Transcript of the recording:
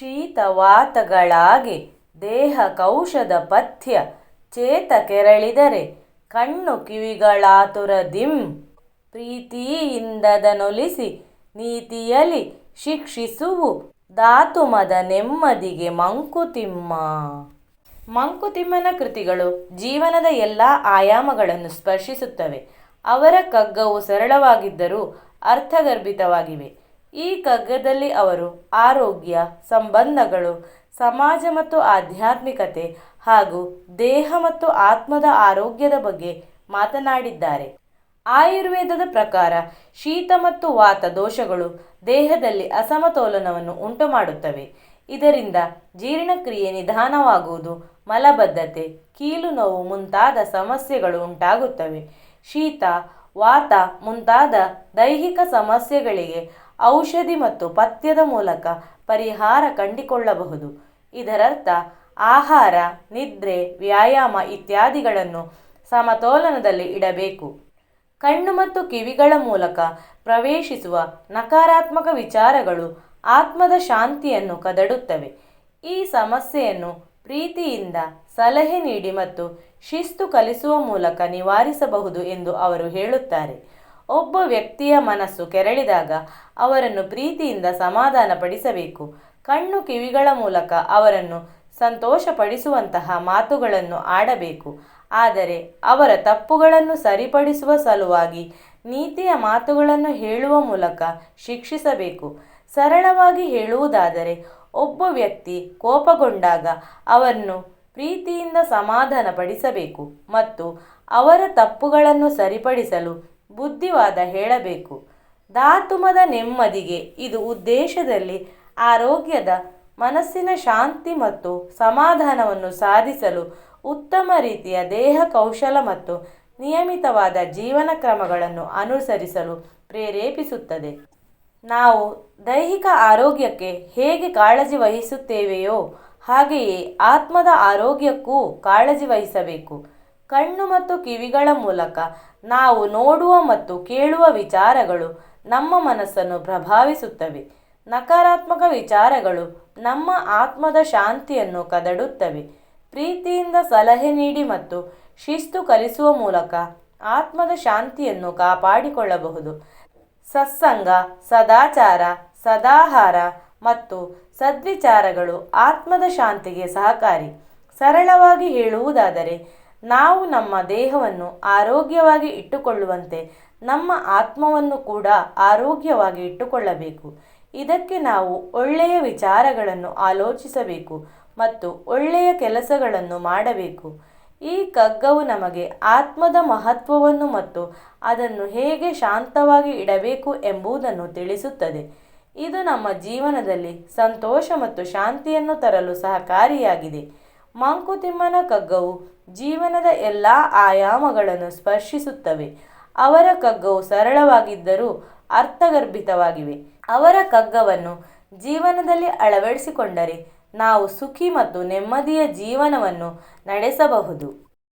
ಶೀತವಾತಗಳಾಗಿ ದೇಹ ಕೌಶದ ಪಥ್ಯ ಚೇತ ಕೆರಳಿದರೆ ಕಣ್ಣು ಕಿವಿಗಳಾತುರದಿಂ ಪ್ರೀತಿಯಿಂದದನೊಲಿಸಿ ನೀತಿಯಲಿ ಶಿಕ್ಷಿಸುವು ಧಾತುಮದ ನೆಮ್ಮದಿಗೆ ಮಂಕುತಿಮ್ಮ. ಮಂಕುತಿಮ್ಮನ ಕೃತಿಗಳು ಜೀವನದ ಎಲ್ಲ ಆಯಾಮಗಳನ್ನು ಸ್ಪರ್ಶಿಸುತ್ತವೆ. ಅವರ ಕಗ್ಗವು ಸರಳವಾಗಿದ್ದರೂ ಅರ್ಥಗರ್ಭಿತವಾಗಿವೆ. ಈ ಕಗ್ಗದಲ್ಲಿ ಅವರು ಆರೋಗ್ಯ, ಸಂಬಂಧಗಳು, ಸಮಾಜ ಮತ್ತು ಆಧ್ಯಾತ್ಮಿಕತೆ ಹಾಗೂ ದೇಹ ಮತ್ತು ಆತ್ಮದ ಆರೋಗ್ಯದ ಬಗ್ಗೆ ಮಾತನಾಡಿದ್ದಾರೆ. ಆಯುರ್ವೇದದ ಪ್ರಕಾರ ಶೀತ ಮತ್ತು ವಾತ ದೋಷಗಳು ದೇಹದಲ್ಲಿ ಅಸಮತೋಲನವನ್ನು ಉಂಟುಮಾಡುತ್ತವೆ. ಇದರಿಂದ ಜೀರ್ಣಕ್ರಿಯೆ ನಿಧಾನವಾಗುವುದು, ಮಲಬದ್ಧತೆ, ಕೀಲು ನೋವು ಮುಂತಾದ ಸಮಸ್ಯೆಗಳು ಉಂಟಾಗುತ್ತವೆ. ಶೀತ, ವಾತ ಮುಂತಾದ ದೈಹಿಕ ಸಮಸ್ಯೆಗಳಿಗೆ ಔಷಧಿ ಮತ್ತು ಪಥ್ಯದ ಮೂಲಕ ಪರಿಹಾರ ಕಂಡುಕೊಳ್ಳಬಹುದು. ಇದರರ್ಥ ಆಹಾರ, ನಿದ್ರೆ, ವ್ಯಾಯಾಮ ಇತ್ಯಾದಿಗಳನ್ನು ಸಮತೋಲನದಲ್ಲಿ ಇಡಬೇಕು. ಕಣ್ಣು ಮತ್ತು ಕಿವಿಗಳ ಮೂಲಕ ಪ್ರವೇಶಿಸುವ ನಕಾರಾತ್ಮಕ ವಿಚಾರಗಳು ಆತ್ಮದ ಶಾಂತಿಯನ್ನು ಕದಡುತ್ತವೆ. ಈ ಸಮಸ್ಯೆಯನ್ನು ಪ್ರೀತಿಯಿಂದ ಸಲಹೆ ನೀಡಿ ಮತ್ತು ಶಿಸ್ತು ಕಲಿಸುವ ಮೂಲಕ ನಿವಾರಿಸಬಹುದು ಎಂದು ಅವರು ಹೇಳುತ್ತಾರೆ. ಒಬ್ಬ ವ್ಯಕ್ತಿಯ ಮನಸ್ಸು ಕೆರಳಿದಾಗ ಅವರನ್ನು ಪ್ರೀತಿಯಿಂದ ಸಮಾಧಾನಪಡಿಸಬೇಕು. ಕಣ್ಣು ಕಿವಿಗಳ ಮೂಲಕ ಅವರನ್ನು ಸಂತೋಷಪಡಿಸುವಂತಹ ಮಾತುಗಳನ್ನು ಆಡಬೇಕು. ಆದರೆ ಅವರ ತಪ್ಪುಗಳನ್ನು ಸರಿಪಡಿಸುವ ಸಲುವಾಗಿ ನೀತಿಯ ಮಾತುಗಳನ್ನು ಹೇಳುವ ಮೂಲಕ ಶಿಕ್ಷಿಸಬೇಕು. ಸರಳವಾಗಿ ಹೇಳುವುದಾದರೆ, ಒಬ್ಬ ವ್ಯಕ್ತಿ ಕೋಪಗೊಂಡಾಗ ಅವರನ್ನು ಪ್ರೀತಿಯಿಂದ ಸಮಾಧಾನಪಡಿಸಬೇಕು ಮತ್ತು ಅವರ ತಪ್ಪುಗಳನ್ನು ಸರಿಪಡಿಸಲು ಬುದ್ಧಿವಾದ ಹೇಳಬೇಕು. ಧಾತುಮದ ನೆಮ್ಮದಿಗೆ ಇದು ಉದ್ದೇಶದಲ್ಲಿ ಆರೋಗ್ಯದ, ಮನಸ್ಸಿನ ಶಾಂತಿ ಮತ್ತು ಸಮಾಧಾನವನ್ನು ಸಾಧಿಸಲು ಉತ್ತಮ ರೀತಿಯ ದೇಹ ಕೌಶಲ ಮತ್ತು ನಿಯಮಿತವಾದ ಜೀವನ ಕ್ರಮಗಳನ್ನು ಅನುಸರಿಸಲು ಪ್ರೇರೇಪಿಸುತ್ತದೆ. ನಾವು ದೈಹಿಕ ಆರೋಗ್ಯಕ್ಕೆ ಹೇಗೆ ಕಾಳಜಿ ವಹಿಸುತ್ತೇವೆಯೋ ಹಾಗೆಯೇ ಆತ್ಮದ ಆರೋಗ್ಯಕ್ಕೂ ಕಾಳಜಿ ವಹಿಸಬೇಕು. ಕಣ್ಣು ಮತ್ತು ಕಿವಿಗಳ ಮೂಲಕ ನಾವು ನೋಡುವ ಮತ್ತು ಕೇಳುವ ವಿಚಾರಗಳು ನಮ್ಮ ಮನಸ್ಸನ್ನು ಪ್ರಭಾವಿಸುತ್ತವೆ. ನಕಾರಾತ್ಮಕ ವಿಚಾರಗಳು ನಮ್ಮ ಆತ್ಮದ ಶಾಂತಿಯನ್ನು ಕದಡುತ್ತವೆ. ಪ್ರೀತಿಯಿಂದ ಸಲಹೆ ನೀಡಿ ಮತ್ತು ಶಿಸ್ತು ಕಲಿಸುವ ಮೂಲಕ ಆತ್ಮದ ಶಾಂತಿಯನ್ನು ಕಾಪಾಡಿಕೊಳ್ಳಬಹುದು. ಸತ್ಸಂಗ, ಸದಾಚಾರ, ಸದಾಹಾರ ಮತ್ತು ಸದ್ವಿಚಾರಗಳು ಆತ್ಮದ ಶಾಂತಿಗೆ ಸಹಕಾರಿ. ಸರಳವಾಗಿ ಹೇಳುವುದಾದರೆ, ನಾವು ನಮ್ಮ ದೇಹವನ್ನು ಆರೋಗ್ಯವಾಗಿ ಇಟ್ಟುಕೊಳ್ಳುವಂತೆ ನಮ್ಮ ಆತ್ಮವನ್ನು ಕೂಡ ಆರೋಗ್ಯವಾಗಿ ಇಟ್ಟುಕೊಳ್ಳಬೇಕು. ಇದಕ್ಕೆ ನಾವು ಒಳ್ಳೆಯ ವಿಚಾರಗಳನ್ನು ಆಲೋಚಿಸಬೇಕು ಮತ್ತು ಒಳ್ಳೆಯ ಕೆಲಸಗಳನ್ನು ಮಾಡಬೇಕು. ಈ ಕಗ್ಗವು ನಮಗೆ ಆತ್ಮದ ಮಹತ್ವವನ್ನು ಮತ್ತು ಅದನ್ನು ಹೇಗೆ ಶಾಂತವಾಗಿ ಇಡಬೇಕು ಎಂಬುದನ್ನು ತಿಳಿಸುತ್ತದೆ. ಇದು ನಮ್ಮ ಜೀವನದಲ್ಲಿ ಸಂತೋಷ ಮತ್ತು ಶಾಂತಿಯನ್ನು ತರಲು ಸಹಕಾರಿಯಾಗಿದೆ. ಮಂಕುತಿಮ್ಮನ ಕಗ್ಗವು ಜೀವನದ ಎಲ್ಲ ಆಯಾಮಗಳನ್ನು ಸ್ಪರ್ಶಿಸುತ್ತವೆ. ಅವರ ಕಗ್ಗವು ಸರಳವಾಗಿದ್ದರೂ ಅರ್ಥಗರ್ಭಿತವಾಗಿವೆ. ಅವರ ಕಗ್ಗವನ್ನು ಜೀವನದಲ್ಲಿ ಅಳವಡಿಸಿಕೊಂಡರೆ ನಾವು ಸುಖಿ ಮತ್ತು ನೆಮ್ಮದಿಯ ಜೀವನವನ್ನು ನಡೆಸಬಹುದು.